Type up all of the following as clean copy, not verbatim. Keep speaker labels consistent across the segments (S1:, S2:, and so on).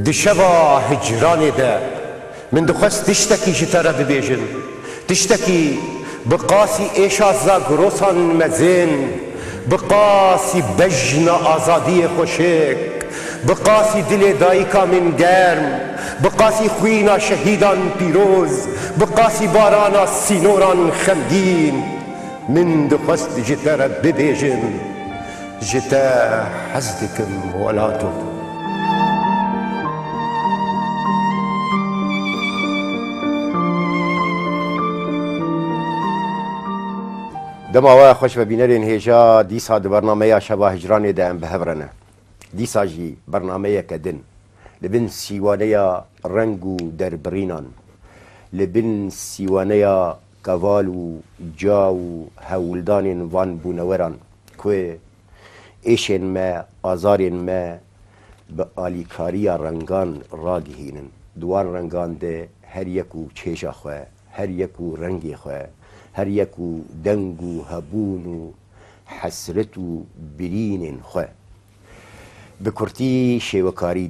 S1: دشبا هجراني ده من دخست تشتكي جترى ببيجن تشتكي بقاسي ايشا زاغروسان مزين بقاسي بجن آزادی خوشک بقاسي دل دایکا من گرم بقاسي خوینا شهیدان پیروز بقاسي بارانا سینوران خمگین من دخست جترى ببيجن جتا حزدكم ولاتو دما خوش ببینرین هجا دیسا د برنامه شبا هجرانی ده ام بهبرنه دیسا جی برنامه کدن لبن سیوانه رنگو در برینان لبن سیوانه کوالو جاو هولدان وان بونوران که ایشن ما آزارین ما به آلیکاری رنگان راگهینن دوان رنگان ده هر یکو چیشا خواه هر یکو رنگی خواه هر یکو دنگو هبونو حسرتو برینن خواه بکرتی شیوکاری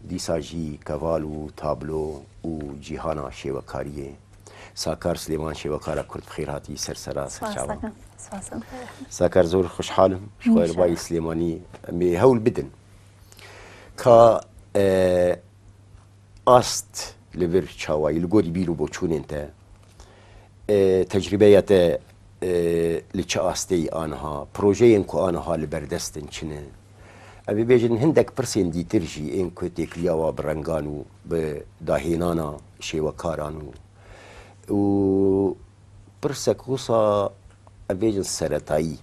S1: دیسا جی کوالو تابلو و جیهانا شیوکاریه ساکار سلیمان شیوکارا کرد بخیر هاتی سرسرا سرچاوا ساکار زور خوشحالم شخوار باي سليماني مي هول بدن كا است لبر چاوای لگوری بیرو بوچون انت تجربیات لچه آستی آنها پروژه انکو آنها لبردستن چنه ابي بيجن هندك برسين دي ترجي ان كو تكلياوا برنگانو بداهينانا شيوكارانو و برسك وصا ابيجن سرطاي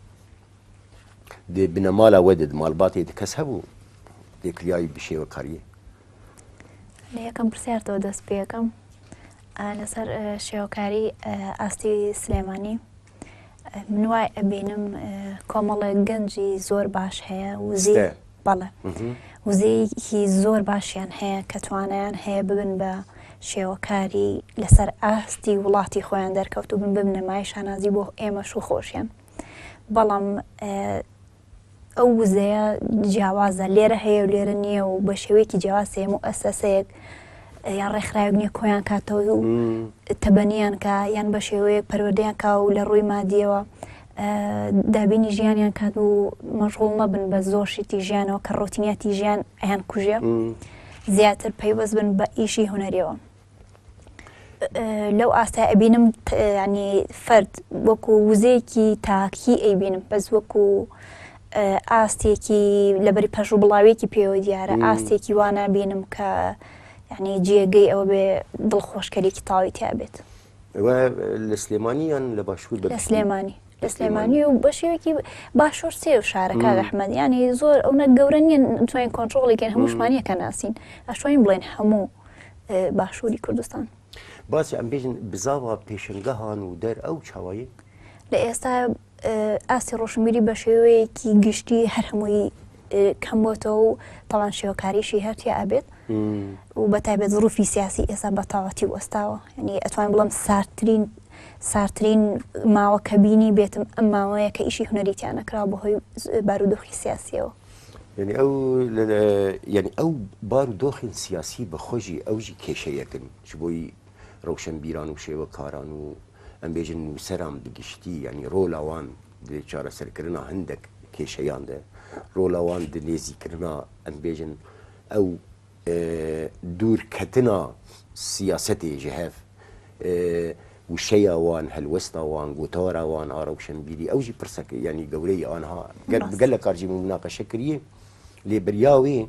S1: دي بنمالا ودد مالباتي دكسبو تكلياي بشيوكاريه
S2: ليكم برسيرتو دس بيكم لسر شيوكاري استي سليماني من واي ابينم كومل گنجي زور باش هيا وزي بله وزي هي زور باشيان هيا كتوانيان هيا ببن با شێوەکاری لەسەر ئاستی وڵاتی خۆیان دەرکەوت و بن بنەمای شانازی بۆ ئێمەش و خۆشیان بەڵام ئەو وزەیە جیاوازە لێرە هەیە و لێرە نییە و بە شێوەیەکی جیاواز هەیە مؤسسەیەک یان ڕێکخراوێک نییە کۆیان کاتەوە و تەبەنیان کە یان بە شێوەیەک پەروەردەیان کا و لە ڕووی مادیەوە دابینی ژیانیان کات و مەشغوڵ نەبن بە زۆر شتی ژیانەوە کە ڕۆتینیەتی ژیان ئەیان کوژێ زیاتر پەیوەست بن بە ئیشی هونەریەوە لەو ئاستا ئەبینم ینی فەرد وەکو وزەیەکی تاکی ئەیبینم بەس وەکو ئاستێکی لەبەری پەش و بڵاوێکی پێوە دیارە ئاستێکی وانە بینم کە ینی جێگەی ئەوە بێ دڵخۆشکەرێکی تاوی تیا بێت
S1: لە سلێمانی یان لە باشوور
S2: لە سلێمانی لە سلێمانی و بە شێوەیەکی باشوور سێ و شارەکە ئەحمەد ینی زۆر ئەوە گەورە نیە نتوانین کۆنتڕۆڵیکەین هەموو شمانیەکە ناسین ئەشتوانین بڵێن هەموو باشووری کوردستان
S1: باسی ئەم بێژن بزاوە پێشنگەهان و دەر ئەو چاوایی
S2: لە ئێستا ئاستی ڕۆشنبیری بە شێوەیەکی گشتی هەر هەمووی کەم بۆتەوە و تەڵان شێوەکاریشی هەرتیا ئەبێت و بەتایبەت ظروفی سیاسی ئێستا بە تەواوەتی وەستاوە ینی ئەتوانین بڵێم سارترین ماوە کە بینی بێتم ئەم ماوەیە کە ئیشی هونەریتیان نەکراوە بەهۆی بارودۆخی سیاسیەوە
S1: یعنی ئەو بارودۆخین سیاسی بە خۆشی ئەوژی کێشەیەکن چ بۆی ڕەوشنبیران و شێوەکاران و ئەم بێژن نووسەران بگشتی ینی ڕۆڵاوان چارەسەرکردنا هەندێک کێشەیان دێ ڕۆڵاوان نێزیکردنا ئەم بێژن ئەو دوورکەتنا سیاسەتێ ji hev وشەیە وان هەلوەستا وان گوتارە وان ئاڕەوشنبیری ئەوژی پرسەکە ینی گەورەی ئانها گەل لە کارژی مناقەشە کردیە لێبریاوێ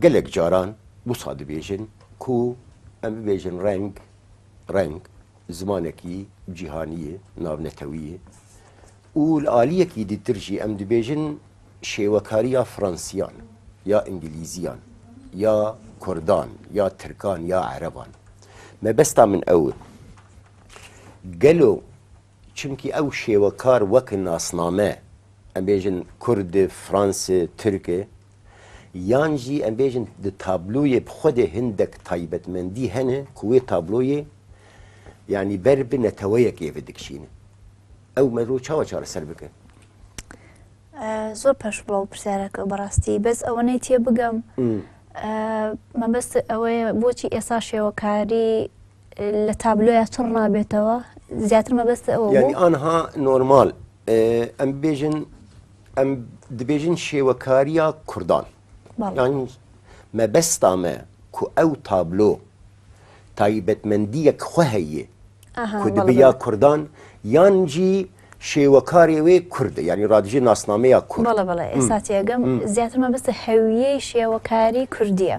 S1: gelek caran wisa dibêjin ku em bibêjin reng zimanekî cîhanî navnetewî ye û li aliyekî dîtir jî em dibêjin şêwekariya Fransiyan ya İngilîziyan ya Kurdan ya Tirkan ya Ereban mebesta min ew gelo çimkî ew şêwekar wek nasname em bêjin Kurd Fransê Tirkê yan jî em bêjin di tabloyê bi xwedê hindek taybetmendî hene ku wê tabloyê yanî ber bi neteweyekê vedikşîne ew mero çawa çareser bike
S2: زۆر پەش بڵ پرسیارەکە بەڕاستی بەس ئەوەنەی تێ بگەم مەبەست ئەوەیە بۆچی ئێستا شێوەکاری لە تابلۆیە چڕ ڕابێتەوە زیاتر مەبەست ئەوە
S1: یعنی ئانها نۆرمال ئەم بێژن ئەم دەبێژن شێوەکاریە کوردان یانی مەبەستامە کو ئەو تابلۆ تایبەتمەندیەک خۆ هەیە کو دەبیا کوردان یانجی شێوەکاری وێ کوردە یعنی ڕادژی ناسنامەیە کورد
S2: بەڵێ بەڵێ ئێستا تێگەم زیاتر مەبەستە هەویەی شێوەکاری کوردیە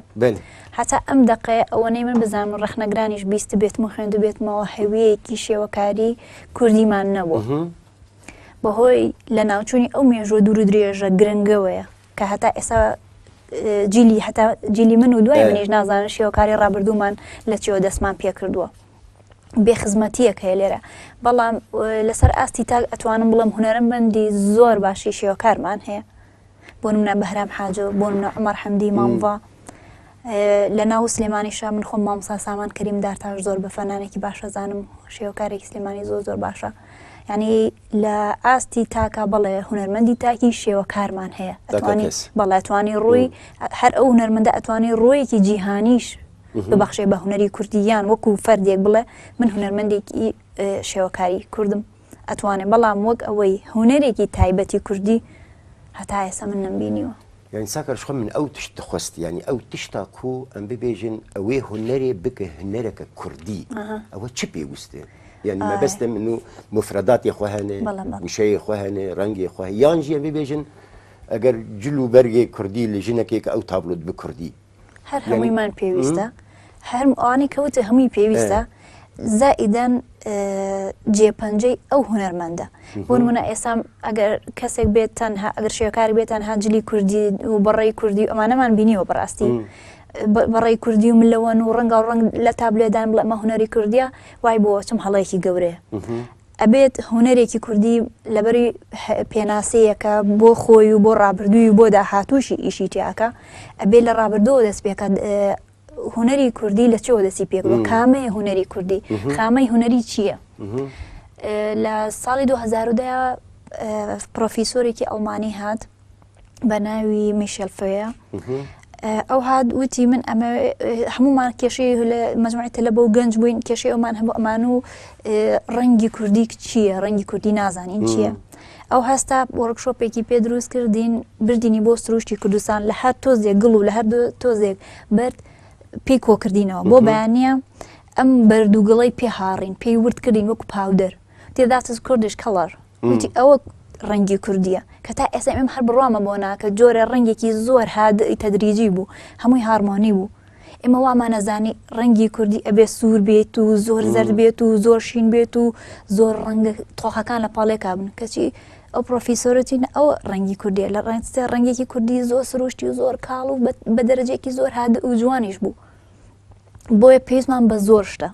S2: هەتا ئەم دەقەیە ئەوەنەی من بزانم ڕەخنەگرانیش بیست بێتم و خوێندو بێتمەوە هەویەیەکی شێوەکاری کوردیمان نەبوو بەهۆی لە ناوچوونی ئەو مێژوە دوور و درێژە گرنگەوەیە کە هەتا ئێستا جیلی من و دوای منیش نازانن شێوەکاری ڕابردوومان لە چێوە دەستمان پێ کردووە بێخزمەتیەک هەیە لێرە بەڵام لەسەر ئاستی تا ئەتوانم بڵم هونەرمەندی زۆر باشی شێوەکارمان هەیە بۆ نمونە بەهرام حاجۆ بۆ نمونە عومەر حەمدی مامڤا لە ناو سلێمانیشا من خۆم مامۆستا سامان کەریم دارتاش زۆر بە فەنانێکی باشە زانم شێوەکارێکی سلێمانی زۆر باشە یعنی لە ئاستی تاکە بەڵێ هونەرمەندی تاکی شێوەکارمان هەیە بەڵێ ئەتوانی ڕووی هەر ئەو هونەرمەندە ئەتوانی ڕۆیەکی جیهانیش ببەخشێ بە هونەری کوردیان وەکو فەردێک بڵێ من هونەرمەندێکی شێوەکاری کوردم ئەتوانێ بەڵام وەک ئەوەی هونەرێکی تایبەتی کوردی هەتا ئێستا من نەمبینیوە
S1: یعنی ساکەش خۆ من ئەو تشت دەخواست ینی ئەو تشتا کو ئەم ببێژن ئەوێ هونەرێ بکە هونەرەکە کوردی ئەوە چ پێویستێ یعنی مەبەستە من و مفرەداتی خۆ هەنێ وشەیە خۆ هەنێ ڕەنگی خۆ یانجیە ببێژن ئەگەر جل و بەرگێ کوردی لە ژنێکێک ئەو تابلۆت بکوردی
S2: هەر هەموویمان پێویستە هەر ئەوانی کەوتە هەمووی پێویستە زائیدەن جێپەنجەی ئەو هونەرمەندە بۆ نمونە ئێستا ئەگەر کەسێک بێت تەنها ئەگەر شێوەکاری بێت تەنها جلی کوردی و بەڕێی کوردی ئەمانەمان بینیوە بەڕاستی بەڕێی کوردی و ملەوەن و ڕەنگە و ڕەنگ لە تابلێدان بڵێ ئەمە هونەری کوردیە وای بۆ چم هەڵەیەکی گەورەیە ئەبێت هونەرێکی کوردی لەبەری پێناسەیەکە بۆ خۆی و بۆ ڕابردووی و بۆ داهاتووشی ئیشی تیاکە ئەبێت لە ڕابردەوە دەست پێکە هونەری کوردی لە چێوە دەستی پێکەوە کامەیە هونەری کوردی خامەی هونەری چییە لە ساڵی 2010 پرۆفیسۆرێکی ئەڵمانی هات بە ناوی میشێل فۆیە ئەو هات وتی من ئەمە هەمومان کێشەی لە مەجموعەتە لە بەو گەنج بووین کێشەی ئەومان هەبوو ئەمان و ڕەنگی کوردی چییە ڕەنگی کوردی نازانین چییە ئەو هەستا وەرکشۆپێکی پێ دروست کردین بردینی بۆ سروشتی کوردستان لە هەر تۆزێک گڵ و لە هەر تۆزێک بەرد پێی کۆکردینەوە بۆ بەیانە ئەم بەردووگڵی پێ هاڕین پێی ورد کردین وەکو پاودەر تێداتز کوردش کەڵەر وتی ئەوە ڕەنگی کوردیە کە تا ئێستا ئێمە هەر بڕوامە بۆ ناکە جۆرە ڕەنگێکی زۆر هادئی تەدریجی بوو هەمووی هارمۆنی بوو ئێمە وامان نەزانی ڕەنگی کوردی ئەبێ سوور بێت و زۆر زەرد بێت و زۆر شین بێت و زۆر ڕەنگە تۆخەکان لە پاڵێکا بن کەچی ئەو پرۆفیسۆرەتین ئەوە ڕەنگی کوردیە لە ڕەنگستە ڕەنگێکی کوردی زۆر سروشتی و زۆر کاڵ و بە دەرەجێکی زۆر هادە و جوانیش بوو بۆیە پێویستمان بە زۆر شتە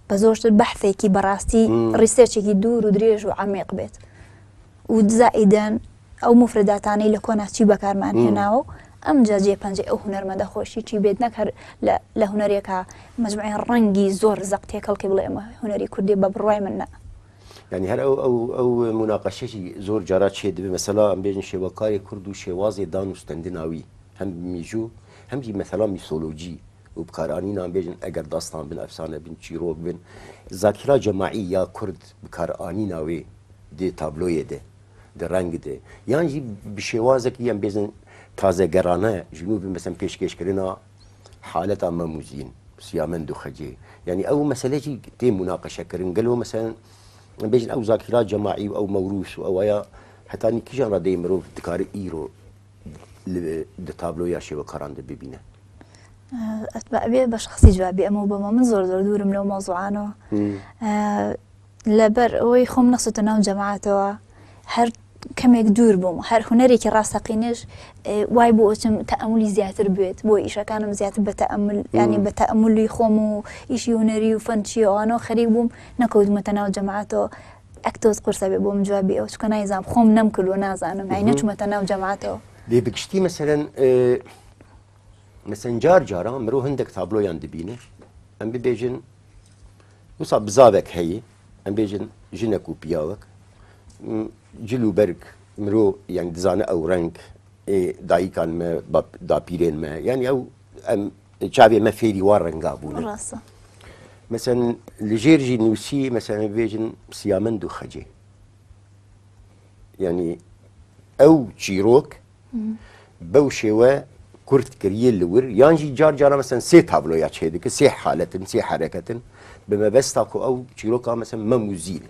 S2: بە زۆرتر بەحثێکی بەڕاستی ڕیسێرچێکی دوور و درێژ و عەمیق بێت و زائیدەن ئەو مفرەداتانەی لە کۆناچی بەکارمان هێناوە ئەم جا جێپەنجەی ئەو هونەرمەندە خۆشی چی بێت نەکەر لە هونەرێکە مەجموعەی ڕەنگی زۆر زەق تێکەڵکێ بڵێ ئەمە هونەری کوردی بە بڕوای من نە
S1: یعنی هەر ئەو مناقەشەی زۆر جارات چێ دەبێ مەسەلا ئەم بێژن شێوەکاری کورد و شێوازی دان و ستەندناوی هەم میژوو هەمجی مەسەلا میسۆلۆجی و بکارانینان بێژن ئەگەر داستان بن ئەفسانە بن چیرۆک بن زاکیرا جەماعی یا کورد بکارانیناوێ دێ تابلۆیە دێ دە ڕەنگ دێ یانجی بشێوازێکی ئەم بێژن تازەگەرانە ژنوب مەسەن پێشکەشکردنا حالەتا مەموزین سیامەند و خەجێ یعنی ئەو مەسەلێکی تێ مناقەشەکردن گەلەوە مەسەن بێژن ئەو زاکیرا جەماعی و ئەو مەوروس و ئەوەیە هەتانی کیژان ڕادەی مرۆڤ دکاری ئیرۆ دە تابلۆ یا شێوەکاران دە ببینە
S2: ئەتبێ بە شخصی جوابی ئەمە بەمە من زۆر دوورم لەو مەوزوعانەوە لەبەر ئەوەی خۆم نەخسوتە ناو جەماعەتەوە هەر کەمێک دوور بووم هەر هونەرێکی ڕاستەقینش وای بۆ ئۆچم تەئەمولی زیاتر بێت بۆ ئیشەکانم زیاتر بە تەئەمل ینی بە تەئەمولی خۆم و ئیشی هونەری و فەنچی ئەوانەوە خەریک بووم نەکەوتمەتە ناو جەماعەتەوە ئەکتۆز قورسە بێ بۆم جوابی ئەوە چکە نایزانم خۆم نەمکردووە نازانم هەی نەچمەتە ناو جەماعەتەوە
S1: لێ بگشتی مەسەلەن مەسەن جاران مرۆ هەندێک تابلۆیان دەبینێ ئەم ببێژن وسا بزاوێک هەیە ئەم بێژن ژنێک و پیاوەک جل و بەرگ مرو يعني دزانه او رنگ دایکان ما دا پیرین ما يعني او ام شعبي ما فيري وارن قابونا
S2: ڕاستە
S1: مثلا لجيرجي نوسي مثلا فيجن سيامندو خجي يعني او تشيروك بوشيوا كرت كريل لور يانجي جار مثلا سي تابلو يا هذيك سي حالة سي حركة بما بس تاكو او تشيروكا مثلا ما موزيل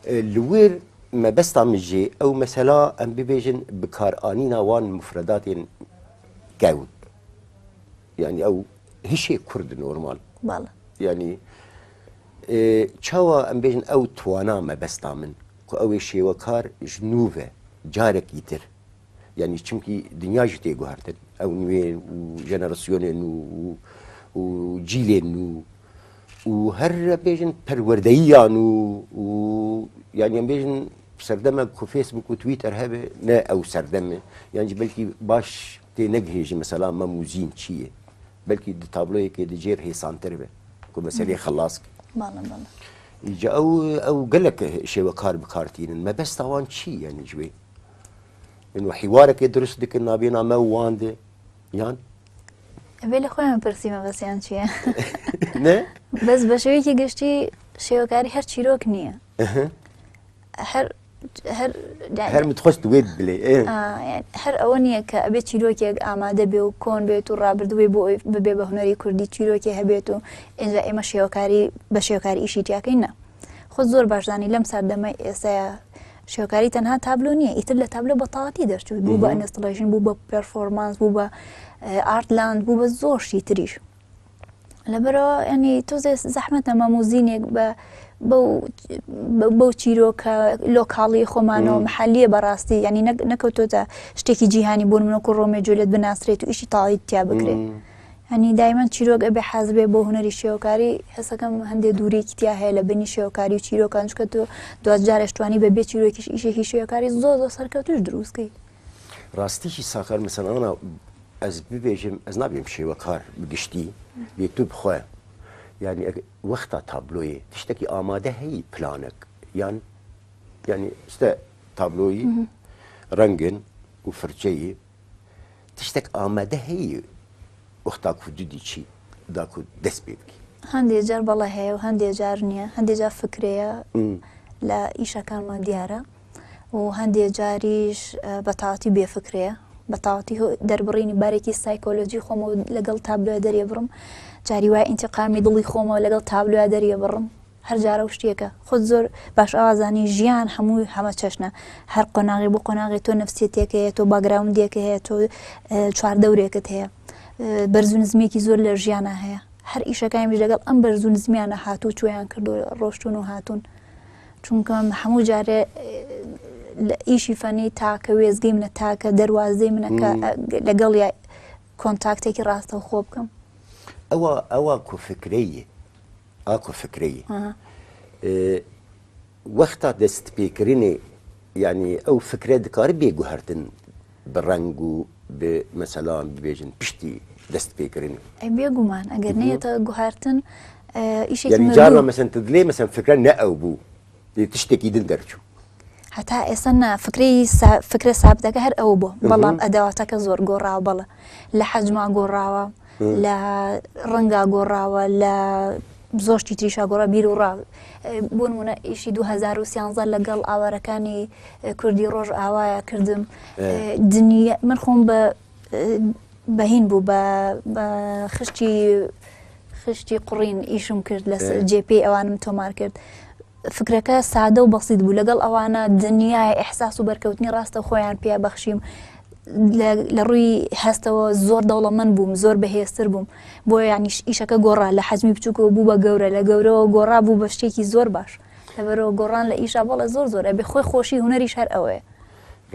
S1: اللور ما بس تعمجي او مثلا ام بيجن بكار انينا وان مفردات قاود يعني او هشي كرد نورمال
S2: باڵە
S1: يعني چاوا ام بيجن او توانا ما بس تعمل كو او شيوا كار جنوبه جارك يتر يعني چونكي دنيا جتي گوهرتن او نوين وجنراسيونين وجيلين وهر بيجن پرورديان و يعني ام بيجن سردمه كو فيسبوك وتويتر هبه نا او سردمه يعني بلكي باش تي نجهج مثلا ما موزين چيه بلكي دي تابلوه كي دي جير هي سانتر به كو مسألة خلاص
S2: باڵە
S1: يجا او قالك شي وكار بكارتين ما بس طوان شي يعني جوي انه حوارك يدرس ديك النابينا ما واند يعني
S2: ئەبێ لە خۆیان پرسیمە بەسییان چییە
S1: نه
S2: بەس بە شێوەیەکی گشتی شێوەکاری هەر چیرۆک نییە
S1: هر متخصص ويد بلي
S2: هەر ئەوە نییە کە ئەبێت چیرۆکێک ئامادە بێ و کۆن بێت و ڕابردوێ بۆ ببێ بە هونەری کوردی چیرۆکی هەبێت و ئێنجا ئێمە شێوەکاری بە شێوەکاری ئیشی تیاکەین نە خۆ زۆر باشزانانی لەم سەردەمە ئێستاە شێوەکاری تەنها تابلۆ نییە ئیتر لە تابلۆ بەتەواتی دەرچوو بوو بە ئەنستڵێژن بوو بە پێرفۆرمانس بوو بە ئارتلاند بوو بە زۆر شی تریش لەبەرەوە ینی تۆزێ زەحمەتە مەموزینێک بەو چیرۆکە لۆکاڵی خۆمانەوە محەلیە بەڕاستی ینی نەکەوتۆتە شتێکی جیهانی بوون منەکو ڕۆمێ جولێت بناسرێت و ئیشی تاڵی تیا بکرێت ینی دایمەن چیرۆک ئەبێ حەزبێ بۆ هونەری شێوەکاری هەسەکەم هەندێک دوورێکی تیا هەیە لە بینی شێوەکاری و چیرۆکان چکە تۆ دوازجارێشتوانی بەبێ چیرۆکیش ئیشێکی شێوەکاری زۆر سەرکەوتوش دروستکەی
S1: راستیشی ساکار مثلا انا از ببیجم از نبیم شێوەکار بگشتی بێتو بخواه يعني وقتها تابلوي تشتكي آماده هي بلانك يعني تابلوي رنجن وفرجي تشتك آماده هي وقتها كودي شيء داكو دس بيبكي
S2: هەندێ جار بەڵێ هەیە و هەندێ جار نییە هەندێ جار فکرەیە لە ئیشەکانمان دیارە و هەندێ جاریش بەتاواتی بێفکرەیە بەتاواتی دەربڕینی بارێکی سایکۆلۆجی خۆمە لەگەڵ تابلوە دەریە بڕم جاری وای ئینتیقامی دڵی خۆمەوە لەگەڵ تابلوە دەریە بڕم هەر جارە و شتێکە خۆت زۆر باش ئاوازانی ژیان هەمووی هەمە چەشنە هەر قۆناغی بۆ قۆناغی تۆ نەفسیەتێک هەیە تۆ باگراوندێکە هەیە تۆ چواردەورێکت هەیە بەرزونزمێکی زۆر لە ژیانە هەیە هەر ئیشەکانیش لەگەڵ ئەم بەرزونزمیانە هاتوو چۆیان کردو ڕۆشتون و هاتوون چونکە هەموو جارێ لە ئیشی فەنی تاکە وێزگەی منە تاکە دەواازەی منەکە لەگەڵ یا کۆنتاکتێکی ڕاستە خۆ بکەم
S1: ئەوە فکرەیە وەختا دەست پێکردنی يعني او فكره دكار بيجو هرتن بالرنج بمثلا بيجن بشتي دست بيكرين
S2: اي بيجو مان اگر نيتا جوهرتن ايش
S1: يعني جارنا مثلا تدلي مثلا فكره نأو بو تشتكي دندرشو
S2: حتى اسنا فكره ثابته كهر او بو بلام ادواتك زور قراوه بلا لا حجمه قراوه لا رنگا قراوه لا زۆشتی تریشا گۆڕا بیر و ڕاو بۆ نمونە ئیشی 2013 لەگەڵ ئاوارەکانی کوردی ڕۆژ ئاوایە کردم دنیا من خۆم بەهین بوو بە خشتی قوڕین ئیشم کرد لە جێپی ئەوانم تۆمار کرد فکرەکە سادە و بەسیط بوو لەگەڵ ئەوانە دنیای ئیحساس و بەرکەوتنی ڕاستە خۆیان پێ بەخشیم لە ڕووی هەستەوە زۆر دەوڵەمەند بووم زۆر بەهێزتر بووم بۆ یعنی ئیشەکە گۆڕا لە حەجمی بچووکەوە بوو بە گەورە لە گەورەوە گۆڕا بوو بە شتێکی زۆر باش لەبەرەوە گۆڕان لە ئیشا بەڵە زۆر زۆرە بێ خۆی خۆشی هونەریش هەر ئەوەیە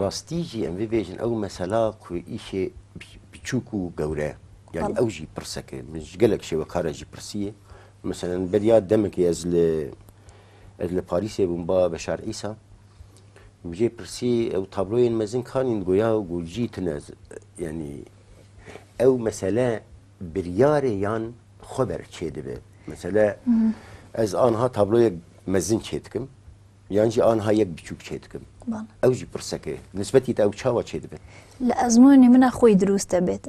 S1: ڕاستیجی ئەم ببێژن ئەو مەسەلا کوی ئیشێ بچووک و گەورە یعنی ئەوژی پرسەکە منش گەلێک شێوە کارەژی پرسیە مثلا بەریاد دەمێکی ئەز لە پاریسێ بووم با بەشار ئیسا مجھے پرسی او تابلوین مزن کانین گویا و گوجی تناز يعني او مسألة برياري يان خبر چه دبه مثلا از آنها تابلوی مزن چه دکم یان جی آنها یک بچوک چێ دکم ئەو جی پرسەکە نسبەتی ئەو چاوە چێ دەبێت
S2: لە ئەزمموی منە خۆی دروستە بێت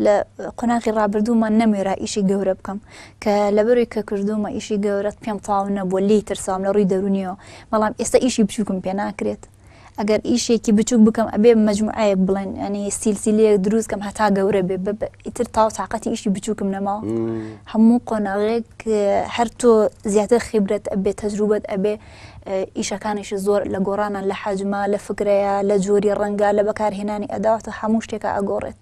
S2: لە قۆناغی ڕابردوومان نەمێرا ئیشی گەورە بکەم کە لەبەروی کە کردومە ئیشی گەورەت پێم تاو نەبووە لی ترسام لە ڕووی دەرونیەوە بەڵام ئێستا ئیشی بچووکم پێ ناکرێت ئەگەر ئیشێکی بچووک بکەم ئەبێ مەجموعەیەک بڵێن ئەنی سیلسیلەیەک دروستکەم هەتا گەورە بێ ئیتر تاو تااقەتی ئیشی بچووکم نەماوە هەموو قۆناغێک هەر تۆ زیاتر خیبرەت ئەبێ تەجروبەت ئەبێ ئیشەکانیش زۆر لە گۆڕانە لە حەجمە لە فکرەیە لە جۆری ڕەنگە لە بەکارهێنانی ئەداواتە هەموو شتێکە ئەگۆڕێت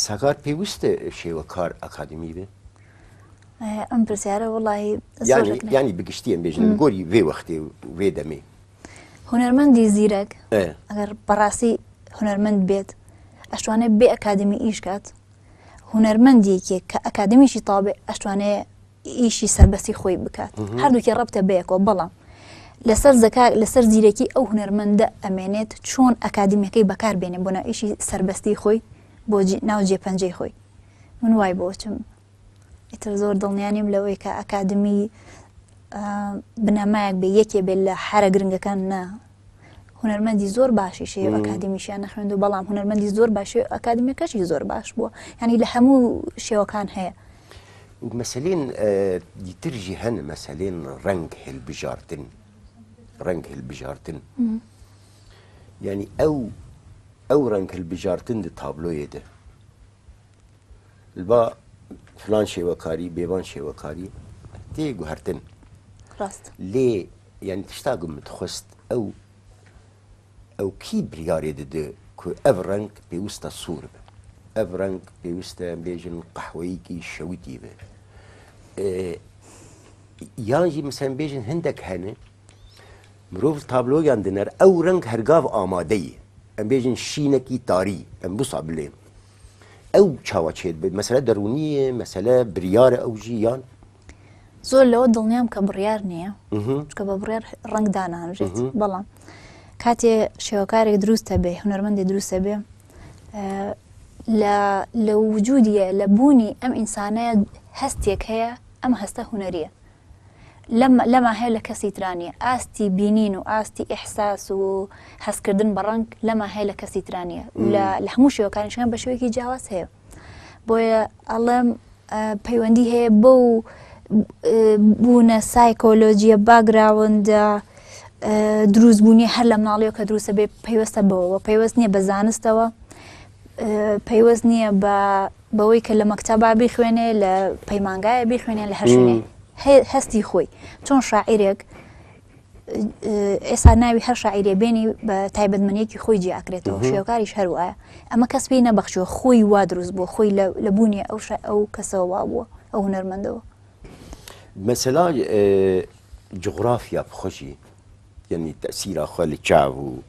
S1: ساگار پێویستە شێوەکار ئەکادمی بێ
S2: ئەم پرسیارە وڵی
S1: ینی بگشتی ئەم بێژن گۆری وێ وەختێ وێ دەمێ
S2: هونەرمەندی زیرەک ئەگەر بەڕاستی هونەرمەند بێت ئەشتوانێت بێ ئەکادمی ئیشکات هونەرمەندێکێک کە ئەکادمیشی تاابێ ئەشتوانەیە ئیشی سەربەسی خۆی بکات هەردووکی ڕەبتە بەیەکەوە بەڵام لەسەر زەکا لەسەر زیرەکی ئەو هونەرمەندە ئەمێنێت چۆن ئەکادمیەکەی بەکار بێنێ بۆ ئیشی سەربەستی خۆی بۆ ناو جێپەنجەی خۆی من وای بۆچم ئیتر زۆر دڵنیانیم لەوەی کە ئەکادمی بنەمایەک بێ یەکێ بێت لە حرە گرنگەکان نا هونەرمەندی زۆر باشی شێ ئەکادمیشیان نەخوێند و بەڵام هونەرمەندی زۆر باشێ ئەکادمیەکەشی زۆر باش بووە ینی لە هەموو شێوەکان هەیە
S1: مەسلێن دیترژی هەن مەسلێن ڕنگ هێلبژاردن ڕنگ هێلبژاردن ینی ئەو ڕنگ هەلبژاردن دە تابلۆیەدە با فلان شێوەکاری بێوان شێوەکاری تێگوهرتن
S2: ڕاست
S1: لێ یعنی تشتاگم متخست ئەو کی بریارێ دەدە کو ئەڤ ڕنگ پێویستە سوور بێ ئەڤ ڕنگ پێویستە بێژن قەحوەیەکی شەوتی بێ یانجی مەسەن بێژن هەندێک هەنە مرۆڤ تابلۆیان دنەر ئەو ڕنگ هەرگاو ئامادەیە ئەم بێژن شینێکی تاری ئەم بوسا بڵێ ئەو چاوە چێت بێت مەسەلە دەرونیە مەسەلە بریارە ئەو ژیان
S2: زۆر لەوە دڵنیام کە بڕیار نییە چکە بە بڕیار ڕنگ دانانژێت بەڵام کاتێ شێوەکارێک دروستە بێ هونەرمەندی دروستە بێ لە وجودیە لە بوونی ئەم ئینسانەیە هەستێک هەیە ئەم هەستە هونەریە لەما هەیە لە کەسی ترانیە ئاستی بینین و ئاستی ئیحساس و هەستکردن بە ڕنگ لەما هەیە لە کەسی ترانیە لە هەموو شێوەکانیشیان بە شێوەیەکی جیاواز هەیە بۆیە ئەڵێم پەیوەندی هەیە بەو بوونە سایکۆلۆجیە باگراوندە دروستبوونی هەر لە مناڵیەوە کە دروستە بێ پەیوەستە بەوەوە پەیوەست نییە بە زانستەوە پەیوەست نییە بەوەی کە لە مەکتەبا بیخوێنێ لە پەیمانگایە بیخوێنێ لە هەر شوێنێ هەستی خۆی چۆن شاعیرێک ئێستا ناوی هەر شاعیرێ بێنی بە تایبەتمەندیەکی خۆی جێئاکرێتەوە شێوەکاریش هەروایە ئەمە کەس پێی نەبەخشیوە خۆی وا دروست بووە خۆی لە بوونی ئەو کەسەوە وا بووە ئەو هونەرمەندەوە
S1: مثلا جغرافیا بخۆشی یعنی تأثیرا خۆ لە چاو و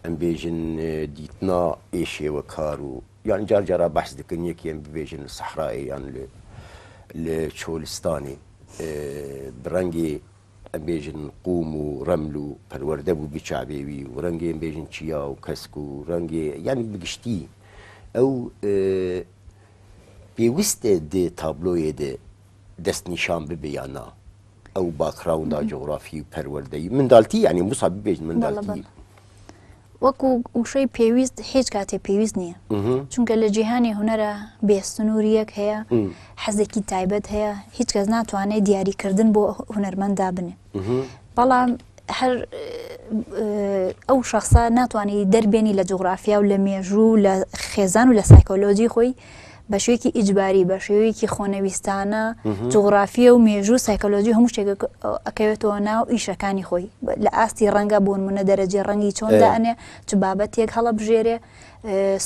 S1: ئەم بێژن دیتنا ئێشێوە کار و یان جار جارا بەحث دەکەن یەکیان ببێژن سەحرایی یان لە چۆلستانی بڕەنگی ئەم بێژن قوم و ڕەمل و پەروەردە بوو بچابێوی و ڕەنگی ئەم بێژن چیا و کەسک و ڕەنگی یانی بگشتی ئەو پێویستە دێ تابلۆیە دێ دەست نیشان ببێ یان نا ئەو باکراوندا جغرافی و پەروەردەی منداڵتی یعنی موسا ببێژن منداڵتی
S2: وەکو وشەی پێویست هیچ کاتێ پێویست نییە چونکە لە جیهانی هونەرە بێسنووریەک هەیە حەزێکی تایبەت هەیە هیچ کەس ناتوانێت دیاریکردن بۆ هونەرمەندا بنێ بەڵام هەر ئەو شخصە ناتوانانی دەربێنی لە جغرافیا و لە مێژوو لە خێزان و لە سایکۆلۆجی خۆی بە شێوەیەکی ئیجباری بە شێوەیەکی خۆنەویستانە جغرافیە و مێژوو سایکۆلۆجی هەموو شتێک ئەکەوێتەوە ناو ئیشەکانی خۆی لە ئاستی ڕەنگە بۆ نمونە دەرەجێ ڕەنگی چۆن دائەنێ چ بابەتێک هەڵە بژێرێ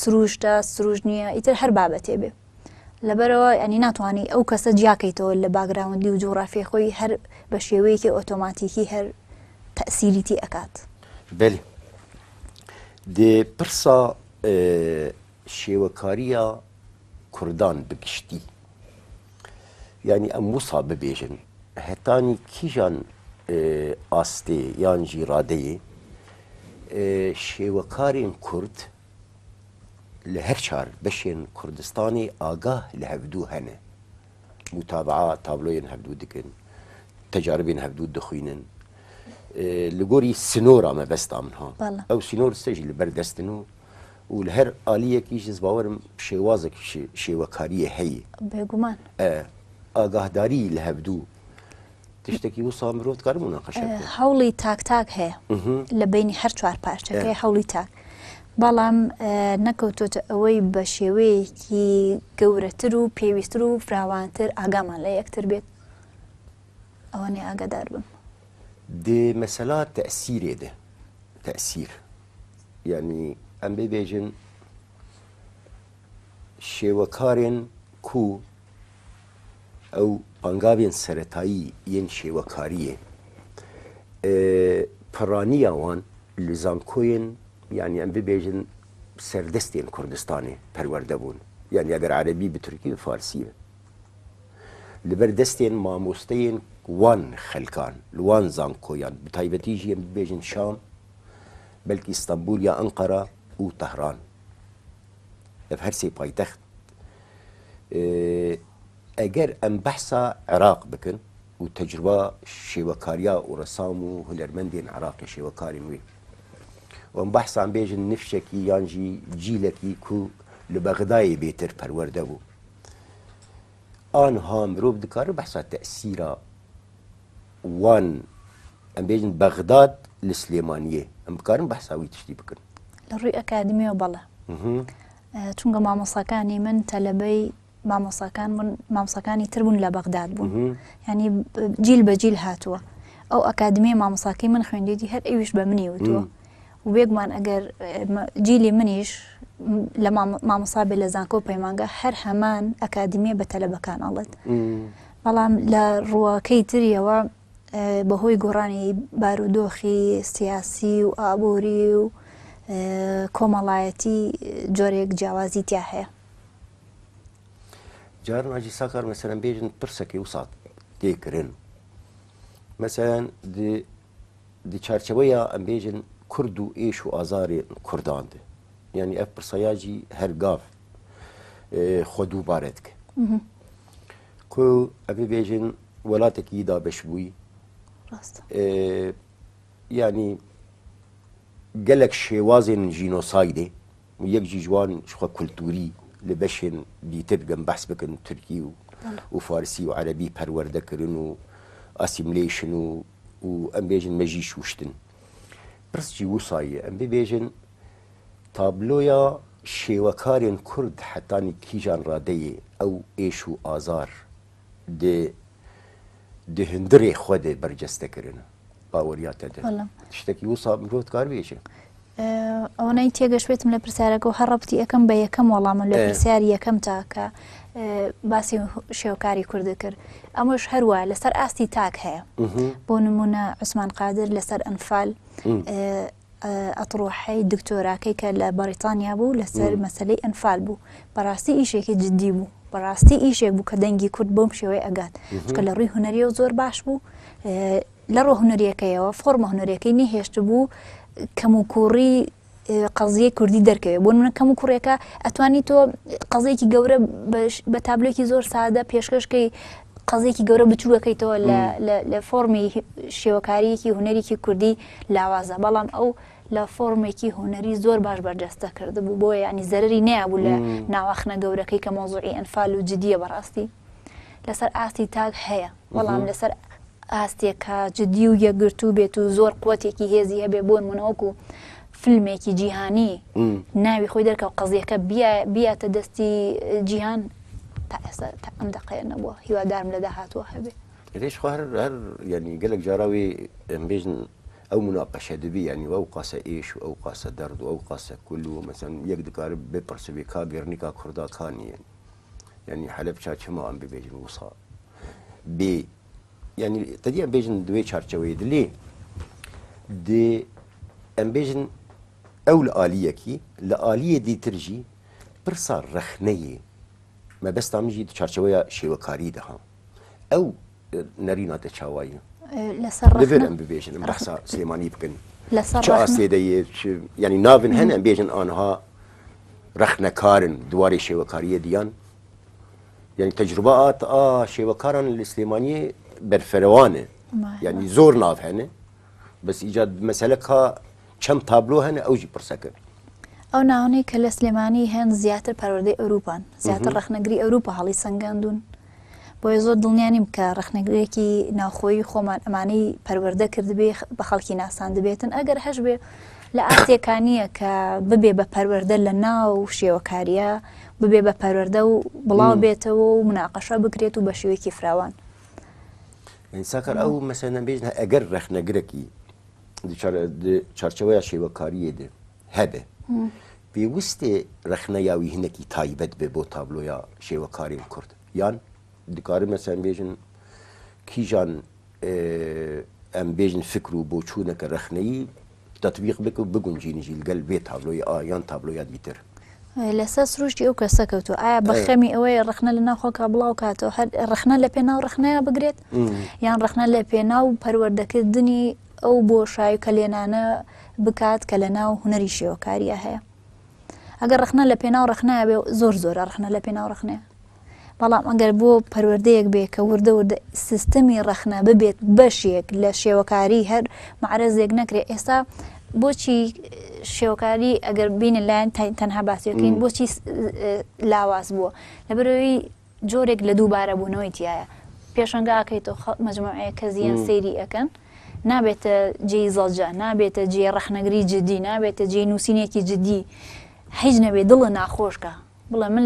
S2: سروشتە سروش نییە ئیتر هەر بابەتێ بێ لەبەرەوە ینی ناتوانانی ئەو کەسە جیاکەیتەوە لە باگراوندی و جغرافیای خۆی هەر بە شێوەیەکی ئۆتۆماتیکی هەر تەئسیریتی ئەکات
S1: بەێ دێ پرسا شێوەکاریە کوردان بگشتی یعنی ئەم وسا ببێژن هەتانی کیژان ئاستێ یان ژیرادەیە شێوەکارێن کورد لە هەر چار بەشێن کوردستانی ئاگاه لە هەفتوو هەنە متابعە تابلۆیان هەفتوو دکن تەجاربێن هەفتوو دەخوێنن لگوری سنورا ما بست آمنها
S2: بله.
S1: او سنور استجی لبر دستنو و لهر آلیه کیش از باورم شوازک شوکاری هی
S2: بێگومان
S1: آگاهداری لهبدو تشتکی و سامرود کار مناقشه کن
S2: هەوڵی تاک هەیە لە بینی هەر چوار پارچەکەی هەوڵی تاک بەڵام نەکەوتۆتە ئەوەی بە شێوەیەکی گەورەتر و پێویستتر و فراوانتر ئاگامان لە یەکتر بێت ئەوەنێ ئاگادار بم
S1: دي مسألة تأثير ده تأثير يعني أم بيجن شوكارين كو أو بانغابين سرطاي ين شوكارية برانيا وان لزانكوين يعني أم بيجن سردستين كردستاني پروردبون يعني أگر عربي بتركي وفارسي لبردستين ماموستين وان خلکان لوان زانکویان بتایبەتی ژیان ببێژن شام بەلکی ئیستانبول یا ئەنقەرە و تەهران لە هەر سێ پایتەخت ئەگەر ئەم بەحسا عێراق بکن و تەجروبە شێوەکاریە و ڕەسام و هونەرمەندێن عێراقی شێوەکارین وێ و ئەم بەحسان بێژن نفشێکی یانجی جیلێکی کو لە بەغدایە بێتر پەروەردە بوو آنها مرۆڤ دکارە بەحسا تەئسیرە وان ام بيجن بغداد لسليمانيه ام بكارن بحثاوي تشتي بكن
S2: لروي اكاديمي وبلا چونگە مامۆساکانی من تەلەبەی مامۆساکانی تر بوون لە بەغداد بوون ینی جیل بە جیل هاتووە ئەو ئەکادمی مامۆساکەی من خوێندێتی هەر ئەویش بە منی وتووە و بێگومان ئەگەر جیلی منیش لە مامۆسا بێ لە زانکۆ پەیمانگە هەر هەمان ئەکادمیە بە تەلەبەکان ئەڵێت بەڵام لە ڕووەکەی تریەوە بەهۆی گۆڕانی بارودۆخی سیاسی و ئابووری و کۆمەڵایەتی جۆرێک جیاوازی تیا هەیە
S1: جار ناجی ساکار مثلا بێژن پرسەکەی وسات تێکردن مثلا دی چارچەوەیە ئەم بێژن کورد و ئێش و ئازارێ کورداندە یعنی ئەف پرسەیاجی هەر گاف خۆ دووبارەت کە کو ئەبێ بێژن وڵاتێکی دابەش بووی يعني قالك شوازن جينوسايدي ويجي جوان شخوا كولتوري لبشن بيترجم بحث بكن تركي وفارسي وعربي پرورده كرن و اسيميليشن و ام بيجن مجي شوشتن بس جي وصاية ام بيجن تابلويا شوكارين كرد حتى كيجان رادية او ايشو آزار ده هندري خوده برجسته کرن باوریات ده تشتکی وصا مرود کار بیشه
S2: ئەوەی تێگەشتێتم لە پرسیارەکە و هەڕەبتی یەکەم بە یەکەم وەڵامە لە پرسیاری یەکەم تاکە باسی شێوکاری کوردە کرد ئەمەش هەروە لەسەر ئاستی تاک هەیە بۆ نمونە عوسمان قادر لەسەر ئەنفال ئەطڕۆحەی دکتۆراکەی کە لە بەریتانیا بوو لەسەر مەسەلەی ئەنفال بوو بەڕاستی ئیشێکی جددی بوو بەڕاستی ئیشێک بوو کە دەنگی کورد بۆم شێوەی ئەگات چکە لە ڕووی هونەریە و زۆر باش بوو لە ڕۆ هونەریەکەیەوە فۆرمە هونەریەکەی نەهێشت بوو کەم و کوڕی قەزیە کوردی دەرکەوێت بۆ منە کەم و کوڕێکە ئەتوانی تۆ قەزێکی گەورە بە تابلۆکی زۆر سادە پێشکەشکەی قەزێکی گەورە بچووەکەیتەوە لە فۆرمی شێوەکاریەکی هونەرێکی کوردی لاوازە بەڵام ئەو لە فۆرمێکی هونەری زۆر باش بەرجەستە کرد بوو بۆ ینی زەرری نەیەبوو لە ناوەخنە گەورەکەی کە مۆزوعی ئەنفال و جدیە بەڕاستی لەسەر ئاستی تاک هەیە بەڵام لەسەر ئاستێکە جددی و یەکگرتوو بێت و زۆر قووەتێکی هێزی هەبێ بۆ منەوەکو فیلمێکی جیهانی ناوی خۆی دەرکە و قەزیەکە بیاتە دەستی جیهان تا ئێستا ئەم دەقەیە نەبووە هیوادارم لە داهاتوە هەبێ
S1: ليش هر يعني قال لك جراوي بيجن او مناقشه دبي يعني او قاسه ايش او قاسه درد او قاسه كله مثلا يقدر بيبرس بكابير نيكا كردا كان يعني حلب شاش ما ام بيجن وصا بي يعني تدي ام بيجن دوي شارچوي دلي دي ام بيجن او الاليه كي الاليه دي ترجي برصار رخنيه ما بس تعمجي شارچوي شيوكاري دها او نرينا تشاواي
S2: لسر
S1: ليفل ام بيجن بحثا سليماني بكن
S2: لسر
S1: شاسي دي يعني نافن هن ام بيجن انها رخنا كارن دواري شيوكاريه ديان يعني تجربات شيوكارن السليمانيه برفروانه يعني زور ناف هن بس إيجاد مسألة كا كم تابلو هن أوجي برسكة
S2: ئەو ناونەی کە لە سلێمانی هێن زیاتر پەروەردەی ئەوروپان زیاتر ڕەخنەگری ئەوروپا هەڵی سەنگاندون بۆیە زۆر دڵنیانیم کە ڕەخنەگرێکی ناوخۆیی خۆمان ئەمانەی پەروەردە کردبێ بە خەڵکی ناسان دەبێتن ئەگەر هەش بێ لە ئاستێکانیە کە ببێ بە پەروەردە لە ناو شێوەکاریە ببێ بە پەروەردە و بڵاو بێتەوە و مناقەشە بکرێت و بە شێوەیەکی فراوان
S1: ساکر ئەو مەسەلەن بێژنە ئەگەر ڕەخنەگرێکی چارچەوەیە شێوەکاریێ هەبێ پێویستێ ڕەخنەیاوی هینێکی تایبەت بێ بۆ تابلۆیا شێوەکاریم کورد یان دکارە مەسەن بێژن کیژان ئەم بێژن فکر و بۆ چوونەکە ڕەخنەیی تطبیق بکە و بگونجینیژی لەگەڵ بێ تابلۆی یان تابلۆیا دیتر
S2: لەسەر سروشتی ئەو کەسە کەوتو ئایا بە خەمی ئەوەیە ڕەخنە لە ناو خۆکە بڵاو کاتەوە هەر ڕەخنە لە پێناو ڕەخنەیە بگرێت یان ڕەخنە لە پێناو پەروەردەکردنی ئەو بۆشایی کە لێنانە بکات کە لە ناو هونەری شێوەکاریە هەیە ئەگەر ڕەخنە لە پێناو ڕەخنایە بێ زۆر زۆرە ڕەخنە لە پێناو ڕەخنەیە بەڵام ئەگەر بۆ پەروەردەیەک بێ کە وردە وردە سیستەمی ڕەخنە ببێت بەشێک لە شێوەکاری هەر معرەزێک نەکرێت ئێستا بۆچی شێوەکاری ئەگەر بینە لایەن تەنها باسیەکەین بۆچی لاواز بووە لەبەرەوەی جۆرێک لە دووبارە بوونەوەی تایە پێشەنگا ئەکەیتەوە مەجموعەیە کە زیان سەیری ئەەکەن نابێتە جێی زەڵجە نابێتە جێ ڕەخنەگری جدی نابێتە جێ نووسینێکی جدی هیچ نەبێ دڵە ناخۆشکە بڵێ من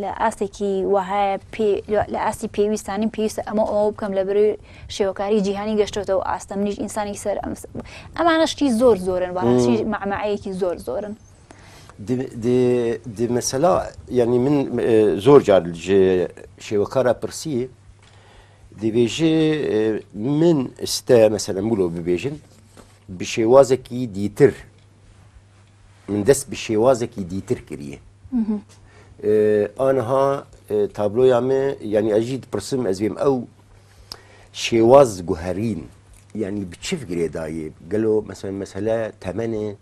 S2: لە ئاستێکی وهایە لە ئاستی پێویستانی پێویستە ئەمە ئەوە بکەم لە بەروی شێوەکاری جیهانی گەشتێتەوە ئاستە منیش ئینسانی سەر ئەمانەشتی زۆر زۆرن بەڕاستی مەعمەعەیەکی زۆر زۆرن
S1: مەسەلا ینی من زۆر جار شێوەکارە پرسی دەبێژێ من ئستە مەسەلەن بولۆ ببێژن بە شێوازێکی دیتر من دەست بە شێوازێکی دیتر کردیە ئانها تابلۆیا me yani ez jî dipirsım ez vêm ew şêwaz guherîn yani bi çi fikirê dayê gelo mesela mesele temenê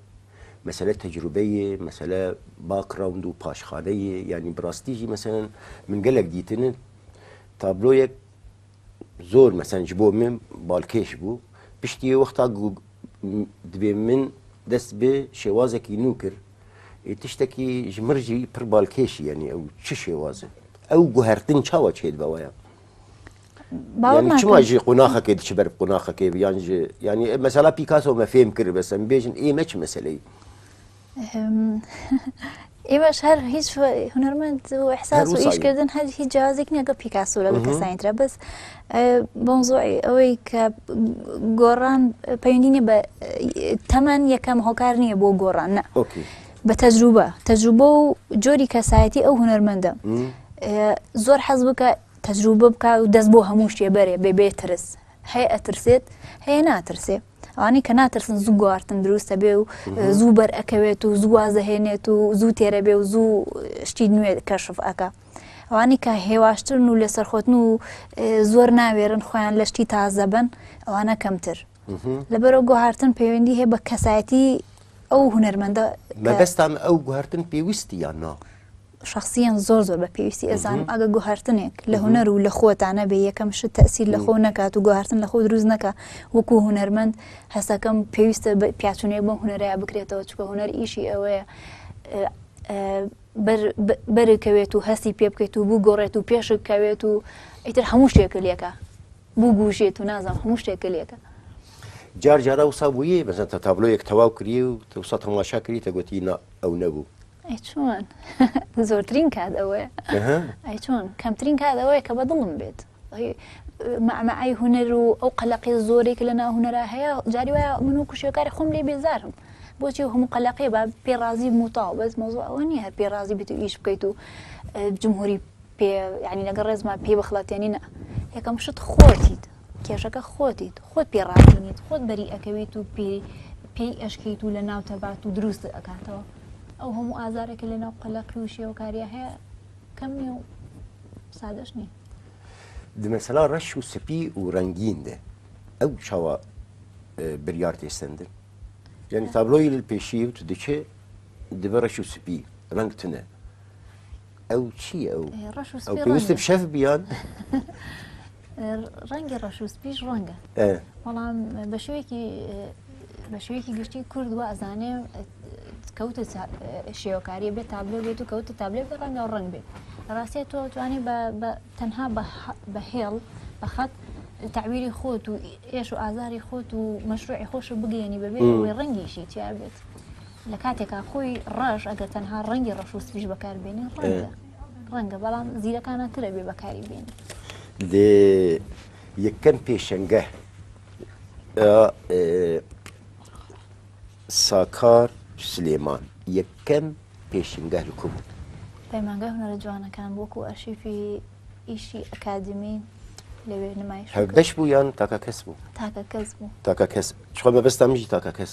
S1: mesele tecrübeyê mesele background û paşxaneyê yani bi rastî jî mesela min gelek dîtinin tabloyek zor mesela ji bo min balkêş bû piştî wexta divê min dest bi şêwazekî nû kir tiştekî ji mir jî pir balkêşî yani ew çi şêwaz e ew guhertin çawa çê dibewaya yani çima jî qunaxekê diçe ber qunaxekê yan jî yani mesela Picasso me fêm kir besem bêjin ê me çi meseleyî
S2: ئێوەش هەر هیچ هونەرمەند و ئەحساس و ئیشکردن هەر هیچ جیازێک نییە کە پیکاسۆ لەگەڵ کەسانیترە بەس بۆنزۆی ئەوەی کە گۆڕان پەیوەندی بە تەمەن یەکەم هۆکار نییە بۆ گۆڕان نە بە تەجروبە و جۆری کەسایەتی ئەو هونەرمەندە زۆر حەز بکە تەجروبە بکە و دەست بۆ هەموو شتێ بەرێ بێ ترس هەیە ئەترسێت هەیە ناترسێ ئەوانەی کە ناترسن زوو گواردن دروستە بێ و زوو بەرئەکەوێت و زوو وازەهێنێت و زوو تێرە بێ و زوو شتی نوێ کەشف ئەکە ئەوانی کە هێواشترن و لە سەرخۆتن و زۆر ناوێرن خۆیان لە شتی تازە بن ئەوانە کەمتر لەبەرەوە گۆهارتن پەیوەندی هەیە بە کەسایەتی ئەو هونەرمەندە
S1: مەبەستان ئەو گوهارتن پێویستی یان نا
S2: شخصیان زۆر بە پێویستی ئەزانم ئەگە گوهارتنێک لە هونەر و لە خۆتانە بێ یەکەم شت تەئسیر لە خۆ نەکات و گوهارتن لە خۆ دروست نەکە وەکو هونەرمەند هەستەکەم پێویستە پیاچونێک بۆ هونەرەیە بکرێتەوە چکە هونەر ئیشی ئەوەیە بەرکەوێت و هەستی پێ بکەیت و بوو گۆڕێت و پێش بکەوێت و ئیتر هەموو شتێکە لێکە بوو گوژێت و نازانم هەموو شتێکە لێکە
S1: جار جارە وسا بوویە بەزەن تە تابلۆیەک تەواو کردی و وسا تەماشا کردی تەگوتی ئەو نەبوو
S2: ئەی چۆن زۆرترین کات ئەوەیە ئەی چۆن کەمترین کات ئەوەیە کە بەدڵم بێت مەعمەعەی هونەر و ئەو قەلەقی زۆرێک لە ناو هونەرە هەیە جاری وایە من و کوشێکاری خۆم لێ بێزارم بۆچی هەموو قەلەقی بە پێڕازی موتاو بەس مۆزوع ئەوە نییە هەر پێڕازی بێت و ئیش بکەیت و جمهوری پێ ینی لەگەڵ ڕێزمان پێ بخڵاتێنی نە یەکەم شت خۆتیت کێشەکە خۆتیت خۆت پێڕازبنیت خۆت بەری ئەکەویت و پێی ئەشکیت و لە ناو تەبات و دروست ئەکاتەوە ئەو هەموو ئازارێکە لە ناو قەلەقی و شێوەکاریە هەیە کەم نیە و سادەش نییە
S1: دمەسەلا ڕەش و سپی و ڕەنگین دێ ئەو چاوە بریار تێستەندن یعنی تابلۆی پێشی و تو دچێ دبە ڕەش و سپی ڕەنگ تنە ئەو چییە ئەو پێویستە شەف بیان
S2: ڕەنگی ڕەشوسپیش ڕەنگە بەڵام بە شێوەیەکی گشتی کورد وە ئەزانێ کەوتە شێوەکاریە بێت تابلۆ بێت و کەوتە تابلێ بە ڕەنگە و ڕەنگ بێت ڕاستیە تۆ توانێت تەنها بە هێڵ بە خەت تعبیری خۆت و ئێش و ئازاری خۆت و مەشروعی خۆش بگەێنی بەبێت ئەوەی ڕەنگیشی تیا بێت لە کاتێکا خۆی ڕەش ئەگەر تەنها ڕەنگی ڕەشوسپیش بەکاربێنی ڕەنگە بەڵام زیرەکانە ترە بێ بەکاری بێنی
S1: لێ یەکەم پێشەنگە ساکار سلێمان یەکەم پێشنگە لکو بوو
S2: پەیمانگە هونەرە جوانەکان وەکو ئەرشیفی ئیشی ئەکادمی لەوێ نمایش
S1: بەش بوو یان تاکە کەس بوو
S2: تاکە کەس بوو
S1: تاکە کەس چخۆ بەبەستامیژی تاکە کەس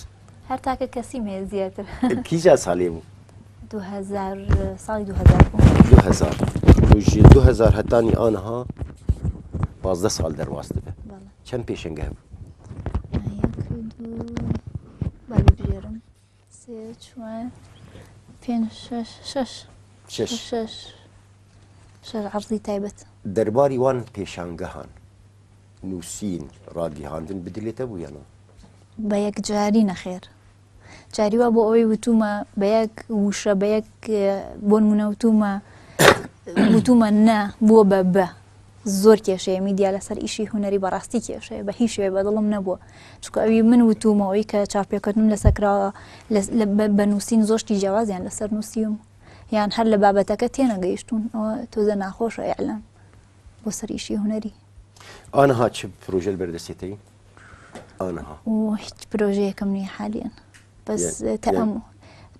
S2: هەر تاکە کەسی مێ زیاتر
S1: کیجا ساڵێ بوو
S2: 2000 ساڵی 2000
S1: 2000 وژی 2000 هەتانی ئانها 15 ساڵ دەرواز دەبێ چەند پێشنگە بوو
S2: بەژێرم سێ چوار پێنج شەش عەرزی تایبەت
S1: دەرباری وان پێشانگەهان نووسین ڕاگەیاندن بدلێتە بوو یانە
S2: بە یەک جاری نەخێر جاری وا بۆ ئەوەی وتومە بە یەک وشە بە یەک بۆ نمونە وتومە نە بووە بە زۆر کێشەیە میدیا لەسەر ئیشی هونەری بەڕاستی کێشەیە بە هیچ شوێ بەدڵم نەبووە چکە ئەوی من وتومەوەی کە چاپێکردنم لەسەرکراوە بە نووسین زۆشتی جیاوازیان لەسەر نووسیم یان هەر لە بابەتەکە تێنەگەیشتون ئەوە تۆزە ناخۆشە ئیعلام بۆ سەر ئیشی هونەری
S1: ئانها چ پرۆژە بەردەستێتەی ئانها
S2: هیچ پرۆژەیەکەم نییە حالیان بەس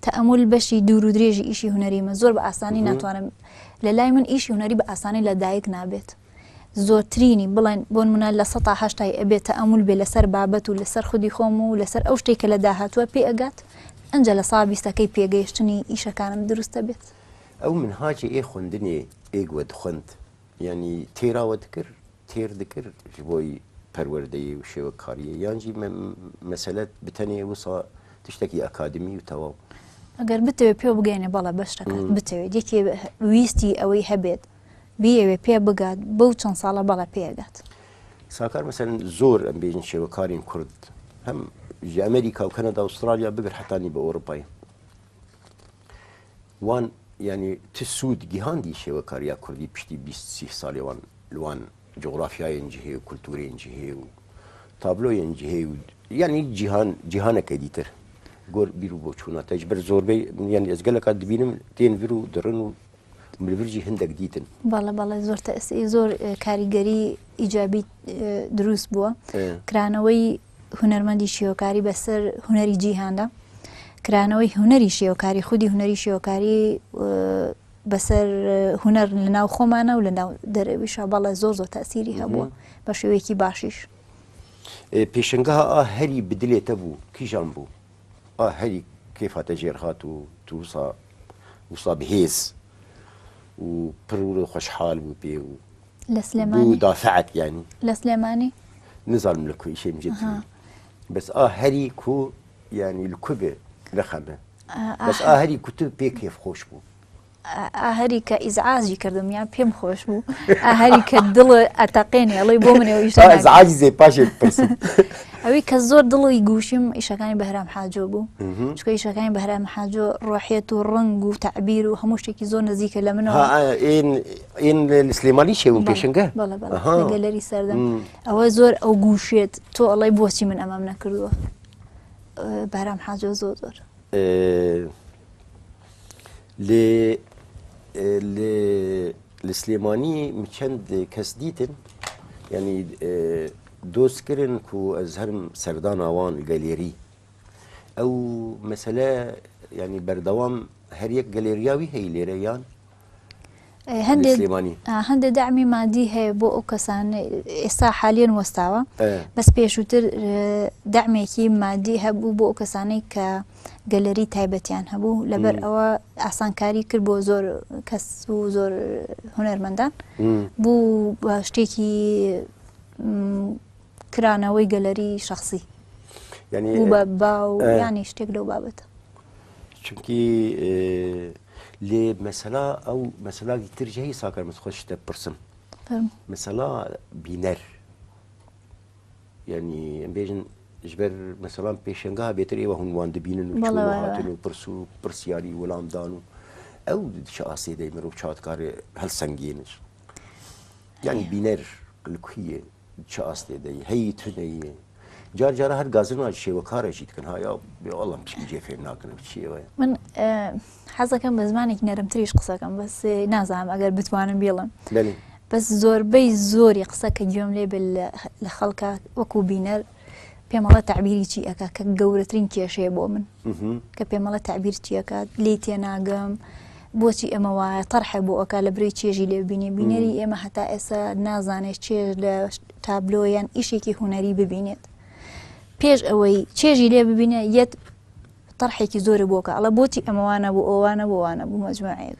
S2: تەئەمول بەشی دوور و درێژی ئیشی هونەریمە زۆر بە ئاسانی ناتوانم لە لای من ئیشی هونەری بە ئاسانی لە دایک نابێت زۆرترینی بڵێن بۆ نمونە لە 180 ئەبێت تەئەمول بێ لەسەر بابەت و لەسەر خودی خۆم و لەسەر ئەو شتێک کە لە داهاتووە پێ ئەگات ئەنجە لە ساڵ 20ەکەی پێگەیشتنی ئیشەکانم دروستە بێت
S1: ئەو منهاجی ئێ خوێندنێ ئێگوە دخوێند ینی تێراوە دکرد تێر دکرد ji بۆی پەروەردەیی و شێوە کاریە یانجی مەسەلەت بتەنێ وسا تشتێکی ئەکادمی و تەواو
S2: ئەگەر بتەوێت پێ بگەینێ بەڵە بەشتەکە بتەوێت یەکێ ویستی ئەوەی هەبێت بیەوێ پێ بگات بەو چەند ساڵە بەڵە پێگات
S1: ساکار مەسەن زۆر ئەم بێژن شێوەکارین کورد هەم ji ئەمریکا و کەنەدا ئوسترالیا بگر حتانی بە ئەوروپای وان ینی ت سوود گیهاندی شێوەکاریە کوردی پشتی 20 ساڵی وان لوان جغرافیایەنجی هەیە و کولتورێنجی هەیە و تابلۆیەنجی هەیە و ینی جیهانەکە دیتر گۆر بیر و بۆ چوونە تەجبەر زۆربەی یان ئێزگەلەکە دبینم تێن ڤر و دڕن و ملڤرجی هەندێک دیتن
S2: بەڵێ زۆر کاریگەری ئیجابی دروست بووە کرانەوەی هونەرمەندی شێوەکاری بەسەر هونەری جیهاندا کرانەوەی هونەری شێوەکاری خودی هونەری شێوەکاری بەسەر هونەر لە ناو خۆمانە و لە ناو دەرەویشە بەڵێ زۆر تەسیری هەبووە بە شێوەیەکی باشیش
S1: پێشنگە هەری بدلێتە بوو کیژان بوو هەری کێفاتە ژێرهات و تووسا بهێز و پڕ خۆشحال بوو پێ و
S2: لە سلێمانی
S1: دافعت ینی
S2: لە سلێمانی
S1: نزانم لە کوی شێم جێت بەس هەری کو ینی لکوبێ لەخەمە بەس هەری کوتب پێ کێف خۆش بوو
S2: ئاهەری کە ئیزعاجی کردم یان پێم خۆش بوو ئاهەری کە دڵ ئەتەقێنێ ئەڵێ بۆ منەوە
S1: ئیزعاجی زێ پاشێ پرسم
S2: ئەوەی کە زۆر دڵی گوشم ئیشەکانی بەهرام حاجۆ بوو چکە ئیشەکانی بەهرام حاجۆ ڕۆحیەت و ڕنگ و تعبیر و هەموو شتێکی زۆر نزیکە لە منەوە
S1: ئین سلێمانی شێوم پێشنگە
S2: بەڵێ گەلەری سەردەم ئەوە زۆر ئەو گوشێت تۆ ئەڵێ بۆچی من ئەمەم نەکردووە بەهرام حاجۆ زۆر
S1: لە سلێمانی چەند کەس دیتن ینی دۆستکردن و ئەز هەرم سەردان ئاوان گەلێری ئەو مەسەلە ینی بەردەوام هەر یەک گەلێریاوی هەیە لێرە یان
S2: هەندێک دامی مادی هەیە بۆ ئەو کەسان ئێستا حالیان وەستاوە بەس پێشووتر دامێکی مادی هەبوو بۆ ئەو کەسانەی کە گەلەری تایبەتیان هەبوو لەبەر ئەوە ئاسانکاری کرد بۆ زۆر کەس و زۆر هونەرمەندان بوو بە شتێکی کرانەوەی گەلەری شخصی بوو بە باو ینی شتێک لەو بابەتە
S1: چونکی لێ مەسەلا ئەو مەسەلاکی ترجەهی ساکەر خۆشتە پرسم مثلا بینەر ینی ئەم بێژن ژبەر مثلا پێشنگا بێتر ئێوە هەمووان دەبینن و چوون و هاتن و پرس و پرسیاری وەڵامدان و ئەو شاسێ دەی مرۆڤ چاتکارێ هەڵسەنگێنش یعنی بینەر لکویە چه ئاستێ دەی هەی تونەیە جار جارە هەر گازن شێوەکارێکی دکن هایا بێوەڵام چی فێر ناکەنم چیەوە
S2: من حەزەکەم بە زمانێکی نەرمتریش قسەکەم بەس نازانم ئەگەر بتوانم بێڵم بەس زۆربەی زۆری قسە کە گوێم لێ لە خەڵکە وەکو بینەر پێمەڵە تعبیری چی ئەکا کە گەورەترین کێشەیە بۆ من کە پێمەڵە تعبیر چیەکە لێ تێناگەم بۆچی ئەمە وایە تەرحە بۆ ئەکا لە برەی چێژی لێ ببینێ بینەری ئێمە هەتا ئێستا نازانێت چێژ لە تابلۆیان ئیشێکی هوەری ببینێت پێش ئەوەی چێژی لێ ببینێ یەت تەرحێکی زۆری بۆکە ئەڵە بۆچی ئەمەوانە بۆ ئەوانە بۆوانە بوو مەجموعەیەک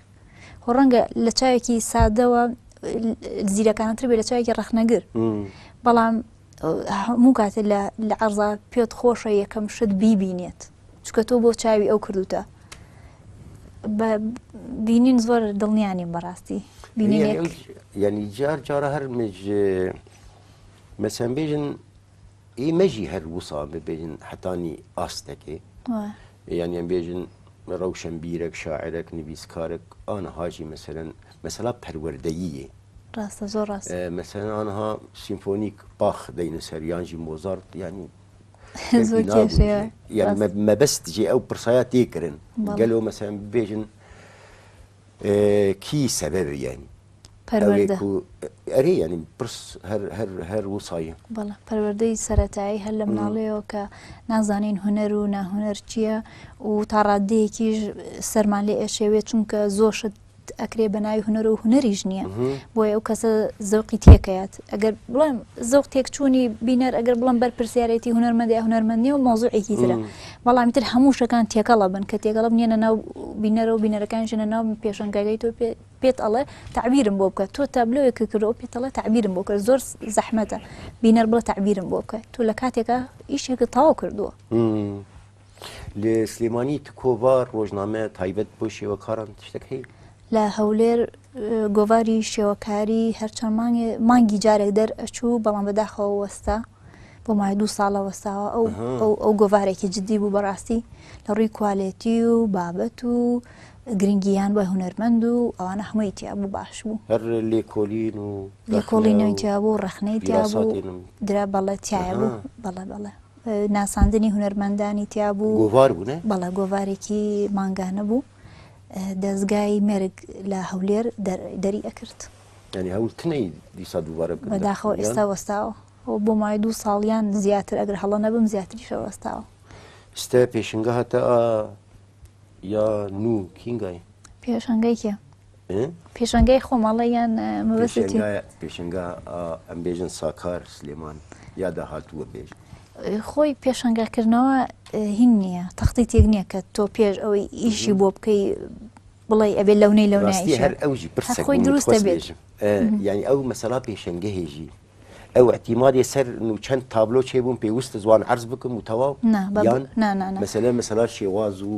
S2: خۆ ڕەنگە لە چاوێکی سادەوە زیرەکانتر بێ لە چاوێکی ڕەخنەگر بەڵام هەموو کاتێ لە عەرزا پێت خۆشە یەکەم شت بیبینێت چکە تۆ بۆ چاوی ئەو کردوتە بینین زۆر دڵنیانیم بەڕاستی
S1: یعنی جار جارە هەر مەسەن بێژن ئێمەژی هەر وسا ببێژن حتانی ئاستەکێ یعنی ئەم بێژن ڕەوشەن بیرێک شاعرێک نویسکارێک ئانەهاژی مەسەلا پەروەردەییە
S2: ڕاستە زۆر ڕاست
S1: مەسەلا ئانەها سیمفۆنیک باخ دەینە سەریانژی مۆزارت ینی مەبەست جێ ئەو پرسایە تێکردن گەلۆ مەسەن بێژن کی سەبەبە ینی ئەرێ ینی پرس هەر وسایە
S2: بەڵێ پەروەردەی سەرەتایی هەر لە مناڵەیەوە کە نازانین هونەر و ناهونەر چییە و تا ڕادەیەکیش سەرمان لێ ئێشێوێت چونکە زۆر شت ئەکرێ بە ناوی هونەر و هونەریش نییە بۆیە ئەو کەسە زەوقی تێکەیات ئەگەر بڵێم زەوق تێکچوونی بینەر ئەگەر بڵم بەر پرسیارەتی هونەرمەندی هونەرمەندی و مۆزوعێکی ترە بەڵامی تر هەموو شەکان تێکەڵە بن کە تێکەڵە بنێنە ناو بینەرە و بینەرەکانیشنە ناو پێشەنگاگەی تۆ پێت ئەڵێ تعبیرم بۆ بکە تۆ تابلۆیەکە کردەوە پێت ئەڵێ تعبیرم بۆ کرد زۆر زەحمەتە بینەر بڵێ تعبیرم بۆ بکە تۆ لە کاتێکە ئیشێکە تەواو کردووە
S1: لە سلێمانی تکۆڤار ڕۆژنامە تایبەت بۆ شێوەکاران تشتێک هەیە
S2: لە هەولێر گۆڤاری شێوەکاری هەرچەند مانگی جارێک دەرئەچوو بەڵام بەداخەوە وەستا بۆ مای 2 ساڵە وەستاوە ئەو گۆڤارێکی جددی بوو بەڕاستی لە ڕووی کوالێتی و بابەت و گرنگییان بە هونەرمەند و ئەوانە هەمووی تیا بوو باش بوو
S1: هەر لێکۆلین و
S2: لێکۆڵینەوەی تیا بوو ڕەخنەی تیا بوو درا بەڵێ تایە بوو بەڵێ ناساندنی هونەرمەندانی تیا بوو
S1: گۆڤار بوو
S2: بەڵێ گۆڤارێکی مانگانە بوو دەستگای مێرگ لە هەولێر دەری ئەکرد
S1: ینی هەولتنەی دیسا دووبارە
S2: بەداخەوە ئێستا وەستاوە بۆ مای 2 ساڵیان زیاتر ئەگەر هەڵە نەبم زیاتریشە وەستاوە
S1: ئێستا پێشنگە هەتا یا نو کینگای
S2: پێشەنگای کێ پێشەنگای خۆماڵە یان مەبەستی
S1: پێشنگا ئەم بێژن ساکار سلێمان یا داهاتووە بێژ
S2: خۆی پێشەنگاکردنەوە هین نییە تەختی تێک نییە کە تۆ پێش ئەوەی ئیشی بۆ بکەی بڵێ ئەبێ لەونەی لەونایی
S1: هەر ئەوژی
S2: خۆی دروستە بێت
S1: یعنی ئەو مەسەلا پێشەنگە هێژی ئەو احتیمادی سەر و چەند تابلۆ چێ بووم پێویستە زوان عەرز بکەم و تەواو مەسەلا شێواز و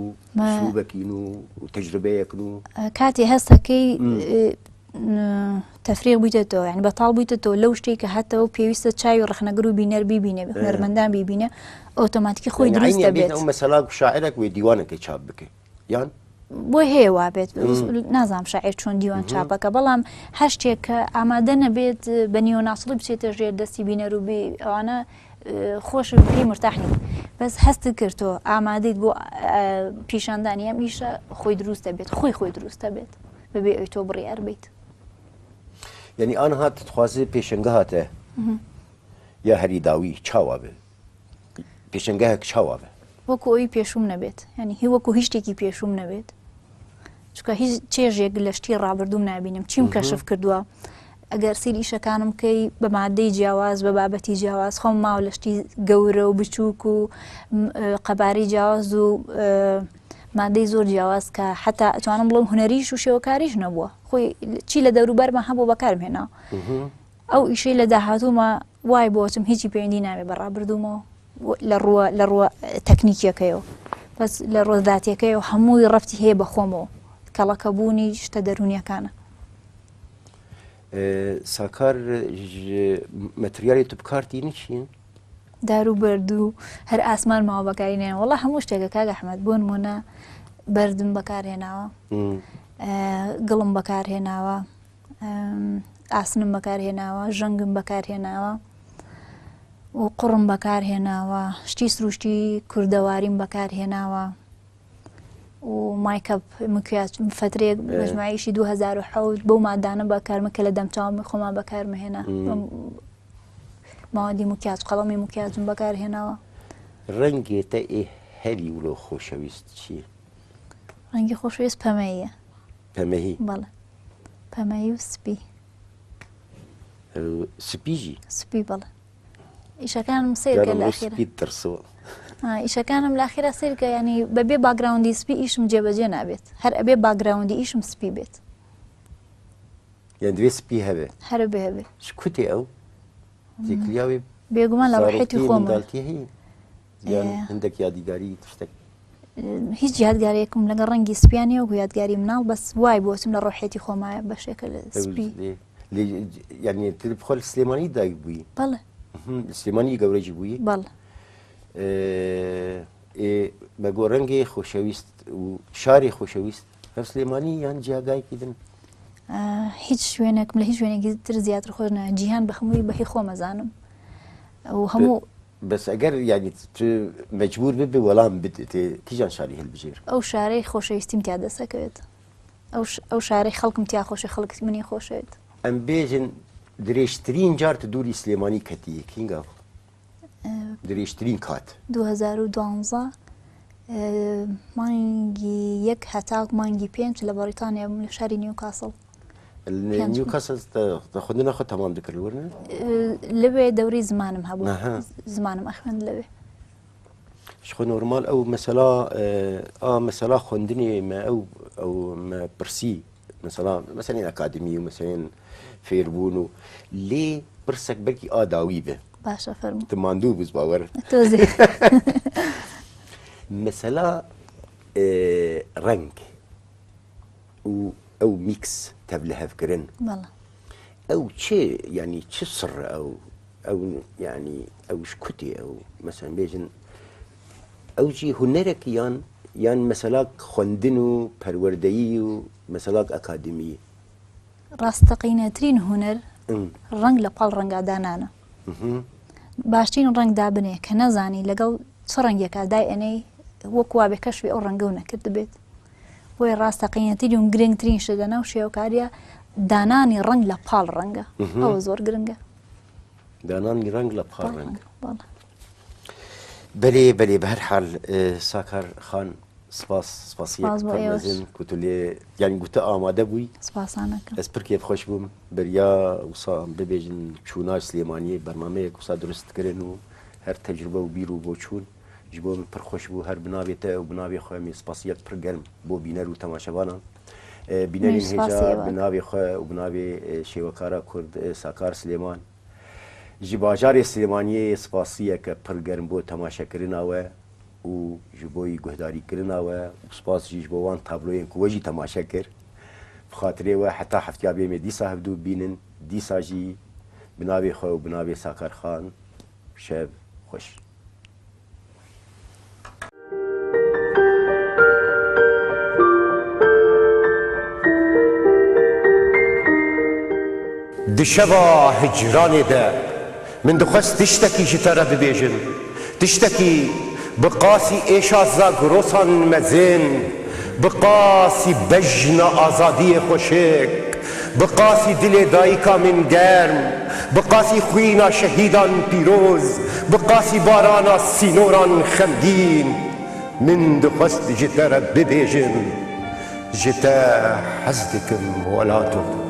S1: سلوبەکین و تەجربەیەکن و
S2: کاتێ هەستەکەی تەفریق بوویتەوە یعنی بەتاڵ بوویتەوە لەو شتێک کە هەتەوە پێویستە چاوی ڕەخنەگر و بینەر بیبینێ هونەرمەندان بیبینێ ئۆتۆماتیکی خۆی دروستە بێت
S1: ئەو مەسەلا شاعرێک وێ دیوانەکەی چاپ بکەی یان
S2: بۆ هەیە وابێت نازانم شاعیر چۆن دیوان چاپەکە بەڵام هەر شتێک کە ئامادە نەبێت بە نیۆناسڵی بچێتە ژێر دەستی بینەر و بێ ئەوانە خۆش پێی مرتاحنی بەس هەست کردەوە ئامادەیت بۆ پیشاندانی ئەم ئیشە خۆی دروستە بێت خۆی دروستە بێت بەبێ ئەوی تۆ بڕیار بیت
S1: یعنی ئان هات تخوازێ پێشەنگە هاتە یا هەری داوی چاوا بێ پێشەنگەیەک چاوا بێ
S2: وەکو ئەوی پێشوم نەبێت ینی هی وەکو هیچ شتێکی پێشوم نەبێت چکە هیچ چێژێک لە شتی ڕابردوم نبینم چیم کەشف کردووە ئەگەر سیری ئیشەکانم کەی بە مادەی جیاواز بە بابەتی جیاواز خۆم ماوە لە شتی گەورە و بچووک و قەباری جیاواز و مادەی زۆر جیاواز کە حتا ئەتوانم بڵێم هونەریش و شێوەکاریش نەبووە خۆی چی لە دەوروبەرمان هەبوو بەکارم هێنا ئەو ئیشەی لە داهاتوومە وای بۆچم هیچی پەیوەندی نابێ بە ڕابردوومەوە لە ڕووە تەکنیکیەکەیەوە بەس لە ڕۆژداتیەکەیەوە هەمووی ڕەفتی هەیە بە خۆمەوە کەڵەکەبوونی شتە دەرونیەکانە
S1: ساکار متریالی تو بکارتی نیچین؟
S2: دار و بەردوو هەر ئاسمان ماوە بەکارهێنان وەڵا هەموو شتێکە کاک ئەحمەد بۆ نمونە بەردم بەکارهێناوە گڵم بەکارهێناوە ئاسنم بەکارهێناوە ژەنگم بەکارهێناوە و قوڕم بەکارهێناوە شتی سروشتی کوردەواریم بەکارهێناوە و مایکەپ مکیاج فترێک مەجموعیشی 2007 بەو مادانە بەکارمە کە لە دەمچاومی خۆمان بەکارمەهێنا ماوەندی مکیاج قەڵەمی مکیاجم بەکارهێناوە.
S1: ڕەنگێتە ئێ هەری ولۆ خۆشەویست چییە؟
S2: ڕەنگی خۆشەویست پەمەییە.
S1: پەمەهی؟
S2: بەڵێ پەمەیی و سپی.
S1: سپیژی؟
S2: سپی بەڵێ. ئیشەکانم سیرکە لە ئەخیرە.
S1: سپیت ترسەوە.
S2: ئیشەکانم لە ئەخیرە سیرکە ینی بەبێ باگراوندی سپی ئیشم جێبەجێ نابێت هەر ئەبێ باگراوندی ئیشم سپی بێت.
S1: یان دوێ سپی هەبێ؟
S2: هەرە بێ هەبێ.
S1: کوتێ ئەو؟ زیکلیاوی
S2: بێگومان لە ڕەحەتی خۆمە.
S1: یان هەندێک یادیگاری تشتێک؟
S2: هیچ یادگارێکم لەگەڵ ڕەنگی سپیانەیە و یادگاری مناڵ بەس وای بۆچم لە ڕۆحێتی خۆمایە بەشێکە لە سپی.
S1: یعنی تر بخۆل سلێمانی دایک بووی؟
S2: بەڵێ.
S1: سلێمانی گەورەی بووی؟
S2: بەڵێ.
S1: بەگۆ ڕەنگی خۆشەویست و شاری خۆشەویست هەر سلێمانی یان جیاگایکی دن؟
S2: هیچ شوێنێکم لە هیچ شوێنێکی تر زیاتر خۆش نایە جیهان بە هەمووی بەهی خۆمەزانم و هەموو
S1: بەس ئەگەر یعنی مەجبور ببێ وەڵام بدێتێ کیژان شاری هەلبژێر؟
S2: ئەو شارەی خۆشەویستیم تیا دەسەکەوێت ئەو شارەی خەڵکم تیا خۆشی خەڵکی منی خۆشەوێت.
S1: ئەم بێژن درێژترین جار تە دووری سلێمانی کەتیە کینگا؟ درێژترین کات
S2: 2012 مانگی یەک هەتا مانگی 5 لە بەریتانیا بووم لە شاری نیوکاسڵ.
S1: نیوکاسڵ خوێندنە خۆ تەمام دەکرد وەرنە؟
S2: لەوێ دەوری زمانم هەبوو زمانم ئەخوێند لەوێ.
S1: خۆ نۆرمال ئەو مەسەلا خوێندنێ ئەو پرسی مەسەلەن ئەکادمی و مەسەلەن فێربوون و لێ پرسێک بەرکی ئاداوی بێ.
S2: باشە فەرموو.
S1: تماندوو بووز باوەڕ.
S2: تۆزێ
S1: مەسەلا ڕەنگ و ئەو میکس تەب لە هەفکردن ئەو چێ ینی چ سڕە ئەو ینی ئەوش کوتێ ئەو مەسەن بێژن ئەو جی هونەرێکی یان مەسەلاک خوێندن و پەروەردەیی و مەسەلاک ئەکادمی؟
S2: ڕاستەقینەترین هونەر ڕەنگ لە پاڵ ڕەنگادانانە. باشترین ڕەنگ دابنێ کە نەزانی لەگەڵ چ ڕەنگێکا دای ئەنەی وەکوا بێ کەشوی ئەو ڕەنگە و نەکرد بێت. بۆی ڕاستەقینەترین و گرنگترین شدەنە و شێوەکاریە دانانی ڕەنگ لە پاڵ ڕەنگە ئەوە زۆر گرنگە.
S1: دانانی ڕەنگ لە پاڵ ڕەنگ. بەلێ بەلێ بە هەر حاڵ ساکار خان سپاسیەکەم کوتو لێ یانی گوتە ئامادە بووی.
S2: سپاسانەکەم.
S1: ئەس پرکێ خۆش بووم بەریا وسا ببێژن چووناش سلێمانیە بەرنامەیەک وسا دروستکردن و هەر تەجروبە و بیر و بۆ چوون ji bo min pir xweş bû her binavê te û binavê xwe me spasiyek pir germ bo bîner û temaşevanan. Bînerên hêja binavê xwe û binavê şêwekara Kurd Sakar Silêman. Ji bajarê Silêmaniyê spasiyeke pir germ bo temaşekirina we û ji bo wî guhdarîkirina we û spas jî ji bo wan tabloyên ku we jî temaşe kir. Bi xatirê we heta heftiya bê me dîsa hevdû bînin dîsa jî binavê xwe û binavê Sakar Xan şev xweş. دشەوا هجرانê de min dixwest tiştekî ji te re bibêjim tiştekî bi qasî êşa zagirosan mezin bi qasî bejna azadiyê xweşik bi qasî dilê dayîka min germ bi qasî xwîna şehîdan pîroz bi qasî barana sînoran xemgîn min dixwest ji te re bibêjim ji te hez dikim welato